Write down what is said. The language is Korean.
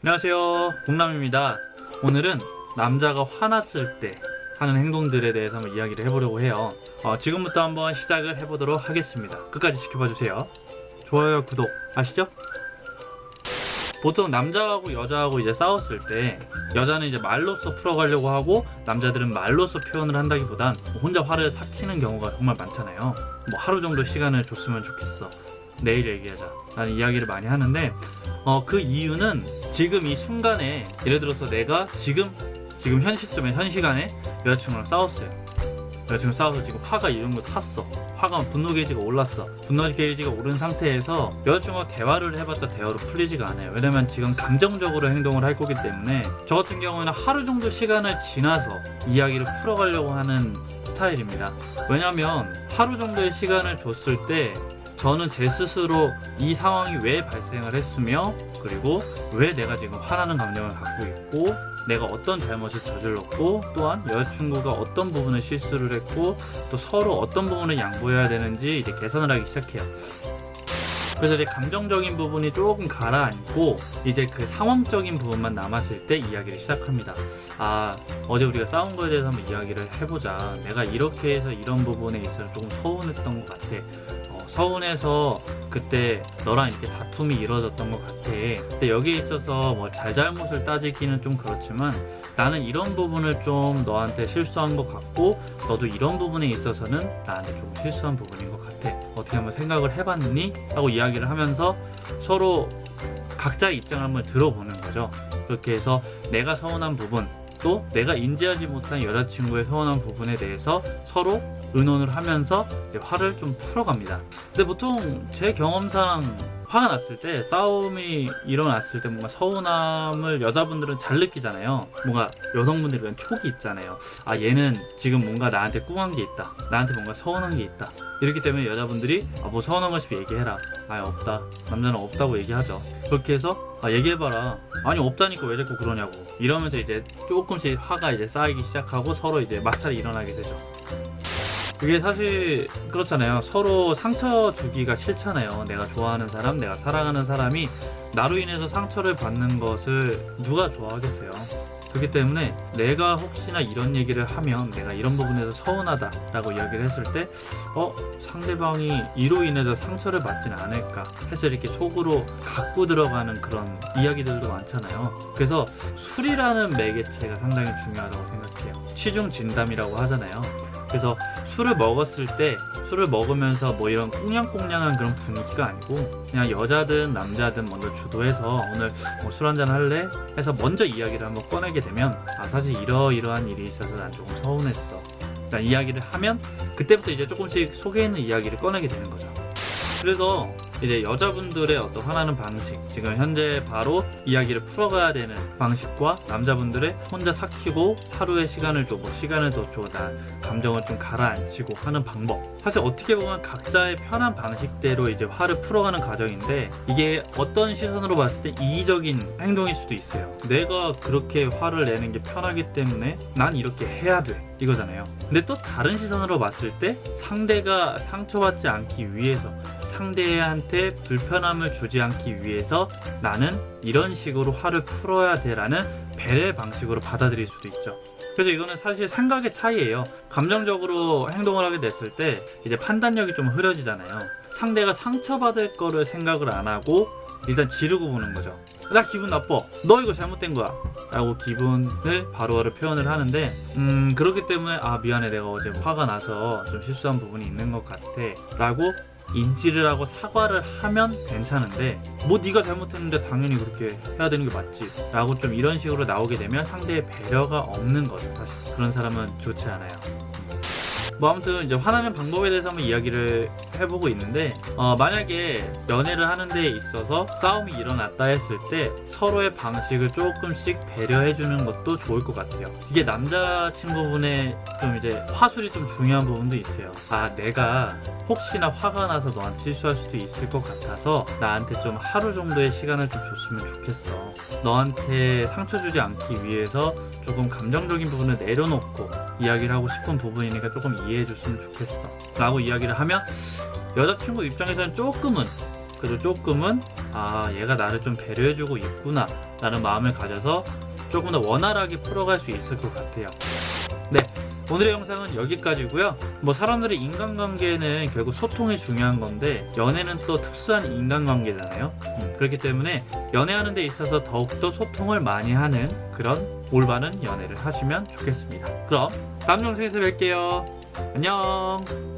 안녕하세요, 공남입니다. 오늘은 남자가 화났을 때 하는 행동들에 대해서 한번 이야기를 해보려고 해요. 지금부터 한번 시작을 해보도록 하겠습니다. 끝까지 지켜봐주세요. 좋아요, 구독 아시죠? 보통 남자하고 여자하고 이제 싸웠을 때 여자는 이제 말로써 풀어가려고 하고 남자들은 말로써 표현을 한다기보단 혼자 화를 삭히는 경우가 정말 많잖아요. 뭐 하루 정도 시간을 줬으면 좋겠어, 내일 얘기하자 라는 이야기를 많이 하는데 그 이유는 지금 이 순간에, 예를 들어서 내가 지금 현 시점에 현 시간에 여자친구랑 싸웠어요. 여자친구 싸워서 지금 화가 이 정도 탔어. 화가 분노 게이지가 올랐어. 분노 게이지가 오른 상태에서 여자친구가 대화를 해봤자 대화로 풀리지가 않아요. 왜냐면 지금 감정적으로 행동을 할 거기 때문에. 저 같은 경우에는 하루 정도 시간을 지나서 이야기를 풀어가려고 하는 스타일입니다. 왜냐면 하루 정도의 시간을 줬을 때 저는 제 스스로 이 상황이 왜 발생을 했으며, 그리고 왜 내가 지금 화나는 감정을 갖고 있고, 내가 어떤 잘못을 저질렀고, 또한 여자친구가 어떤 부분을 실수를 했고, 또 서로 어떤 부분을 양보해야 되는지 이제 계산을 하기 시작해요. 그래서 이제 감정적인 부분이 조금 가라앉고 이제 그 상황적인 부분만 남았을 때 이야기를 시작합니다. 어제 우리가 싸운 거에 대해서 한번 이야기를 해보자. 내가 이렇게 해서 이런 부분에 있어서 조금 서운했던 것 같아. 서운해서 그때 너랑 이렇게 다툼이 이루어졌던 것 같아. 근데 여기에 있어서 뭐 잘잘못을 따지기는 좀 그렇지만 나는 이런 부분을 좀 너한테 실수한 것 같고, 너도 이런 부분에 있어서는 나한테 조금 실수한 부분인 것 같아. 어떻게 한번 생각을 해봤니? 라고 이야기를 하면서 서로 각자의 입장을 한번 들어보는 거죠. 그렇게 해서 내가 서운한 부분, 또 내가 인지하지 못한 여자친구의 서운한 부분에 대해서 서로 의논을 하면서 화를 좀 풀어갑니다. 근데 보통 제 경험상 화가 났을 때, 싸움이 일어났을 때 뭔가 서운함을 여자분들은 잘 느끼잖아요. 뭔가 여성분들은 촉이 있잖아요. 얘는 지금 뭔가 나한테 꿍한 게 있다, 나한테 뭔가 서운한 게 있다. 이렇기 때문에 여자분들이 뭐 서운한 거 싶으면 얘기해라. 없다. 남자는 없다고 얘기하죠. 그렇게 해서 얘기해봐라. 아니 없다니까 왜 자꾸 그러냐고. 이러면서 이제 조금씩 화가 이제 쌓이기 시작하고 서로 이제 마찰이 일어나게 되죠. 그게 사실 그렇잖아요. 서로 상처 주기가 싫잖아요. 내가 좋아하는 사람, 내가 사랑하는 사람이 나로 인해서 상처를 받는 것을 누가 좋아하겠어요. 그렇기 때문에 내가 혹시나 이런 얘기를 하면 내가 이런 부분에서 서운하다 라고 이야기를 했을 때 상대방이 이로 인해서 상처를 받진 않을까 해서 이렇게 속으로 갖고 들어가는 그런 이야기들도 많잖아요. 그래서 술이라는 매개체가 상당히 중요하다고 생각해요. 취중 진담이라고 하잖아요. 그래서 술을 먹었을 때, 술을 먹으면서 뭐 이런 꽁냥꽁냥한 그런 분위기가 아니고 그냥 여자든 남자든 먼저 주도해서 오늘 술 한잔 할래? 해서 먼저 이야기를 한번 꺼내게 되면 사실 이러이러한 일이 있어서 난 조금 서운했어, 그러니까 이야기를 하면 그때부터 이제 조금씩 속에 있는 이야기를 꺼내게 되는 거죠. 그래서 이제 여자분들의 어떤 화나는 방식, 지금 현재 바로 이야기를 풀어가야 되는 방식과 남자분들의 혼자 삭히고 하루의 시간을 주고 시간을 더 줘, 나 감정을 좀 가라앉히고 하는 방법, 사실 어떻게 보면 각자의 편한 방식대로 이제 화를 풀어가는 과정인데, 이게 어떤 시선으로 봤을 때 이기적인 행동일 수도 있어요. 내가 그렇게 화를 내는 게 편하기 때문에 난 이렇게 해야 돼, 이거잖아요. 근데 또 다른 시선으로 봤을 때 상대가 상처받지 않기 위해서, 상대한테 불편함을 주지 않기 위해서 나는 이런 식으로 화를 풀어야 돼 라는 배려의 방식으로 받아들일 수도 있죠. 그래서 이거는 사실 생각의 차이예요. 감정적으로 행동을 하게 됐을 때 이제 판단력이 좀 흐려지잖아요. 상대가 상처받을 거를 생각을 안 하고 일단 지르고 보는 거죠. 나 기분 나빠, 너 이거 잘못된 거야 라고 기분을 바로바로 표현을 하는데, 그렇기 때문에 미안해, 내가 어제 화가 나서 좀 실수한 부분이 있는 것 같아 라고 인지를 하고 사과를 하면 괜찮은데, 네가 잘못했는데 당연히 그렇게 해야 되는 게 맞지 라고 좀 이런 식으로 나오게 되면 상대의 배려가 없는 거죠. 사실 그런 사람은 좋지 않아요. 아무튼 이제 화나는 방법에 대해서 한번 이야기를 해보고 있는데, 만약에 연애를 하는 데 있어서 싸움이 일어났다 했을 때 서로의 방식을 조금씩 배려해주는 것도 좋을 것 같아요. 이게 남자친구분의 좀 이제 화술이 좀 중요한 부분도 있어요. 내가 혹시나 화가 나서 너한테 실수할 수도 있을 것 같아서 나한테 좀 하루 정도의 시간을 좀 줬으면 좋겠어. 너한테 상처 주지 않기 위해서 조금 감정적인 부분을 내려놓고 이야기를 하고 싶은 부분이니까 조금 이해해 줬으면 좋겠어 라고 이야기를 하면 여자친구 입장에서는 조금은 아, 얘가 나를 좀 배려해주고 있구나 라는 마음을 가져서 조금 더 원활하게 풀어갈 수 있을 것 같아요. 네, 오늘의 영상은 여기까지고요. 뭐 사람들의 인간관계는 결국 소통이 중요한 건데 연애는 또 특수한 인간관계잖아요. 그렇기 때문에 연애하는 데 있어서 더욱더 소통을 많이 하는 그런 올바른 연애를 하시면 좋겠습니다. 그럼 다음 영상에서 뵐게요. 안녕.